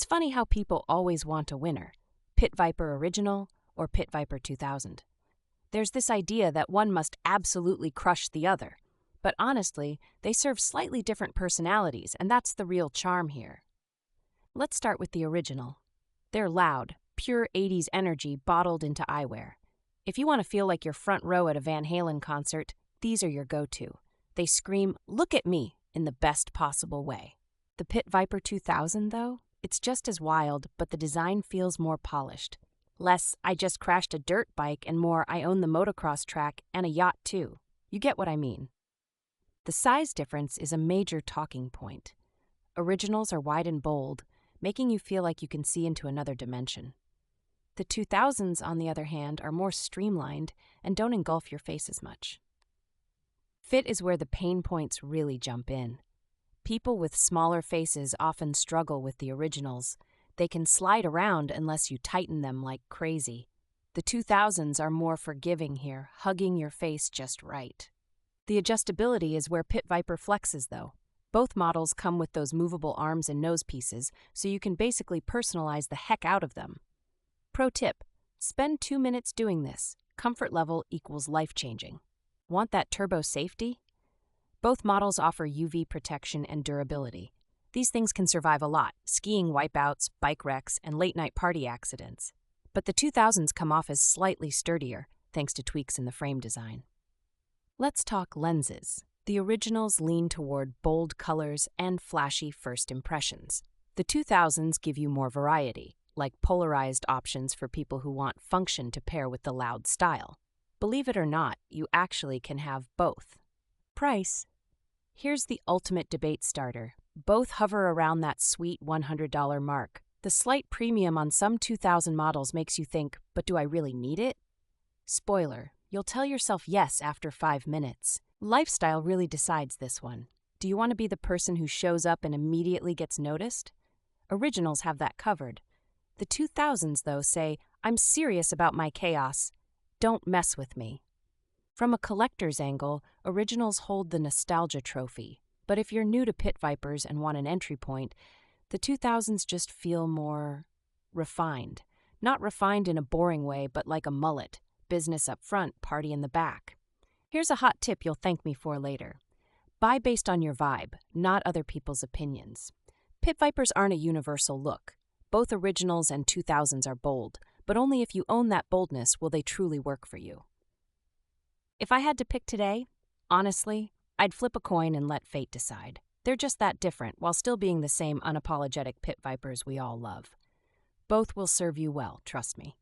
funny how people always want a winner, Pit Viper Original or Pit Viper 2000. There's this idea that one must absolutely crush the other, but honestly, they serve slightly different personalities, and that's the real charm here. Let's start with the original. They're loud, pure 80s energy bottled into eyewear. If you want to feel like you're front row at a Van Halen concert, these are your go-to. They scream, "Look at me," in the best possible way. The Pit Viper 2000, though, it's just as wild, but the design feels more polished. Less, "I just crashed a dirt bike," and more, "I own the motocross track and a yacht too." You get what I mean. The size difference is a major talking point. Originals are wide and bold, making you feel like you can see into another dimension. The 2000s, on the other hand, are more streamlined and don't engulf your face as much. Fit is where the pain points really jump in. People with smaller faces often struggle with the originals. They can slide around unless you tighten them like crazy. The 2000s are more forgiving here, hugging your face just right. The adjustability is where Pit Viper flexes, though. Both models come with those movable arms and nose pieces, so you can basically personalize the heck out of them. Pro tip: spend 2 minutes doing this. Comfort level equals life-changing. Want that turbo safety? Both models offer UV protection and durability. These things can survive a lot: skiing wipeouts, bike wrecks, and late-night party accidents. But the 2000s come off as slightly sturdier, thanks to tweaks in the frame design. Let's talk lenses. The originals lean toward bold colors and flashy first impressions. The 2000s give you more variety, like polarized options for people who want function to pair with the loud style. Believe it or not, you actually can have both. Price. Here's the ultimate debate starter. Both hover around that sweet $100 mark. The slight premium on some 2000 models makes you think, but do I really need it? Spoiler, you'll tell yourself yes after 5 minutes. Lifestyle really decides this one. Do you want to be the person who shows up and immediately gets noticed? Originals have that covered. The 2000s, though, say, "I'm serious about my chaos. Don't mess with me." From a collector's angle, originals hold the nostalgia trophy. But if you're new to Pit Vipers and want an entry point, the 2000s just feel more refined. Not refined in a boring way, but like a mullet. Business up front, party in the back. Here's a hot tip you'll thank me for later. Buy based on your vibe, not other people's opinions. Pit Vipers aren't a universal look. Both originals and 2000s are bold, but only if you own that boldness will they truly work for you. If I had to pick today, honestly, I'd flip a coin and let fate decide. They're just that different, while still being the same unapologetic Pit Vipers we all love. Both will serve you well, trust me.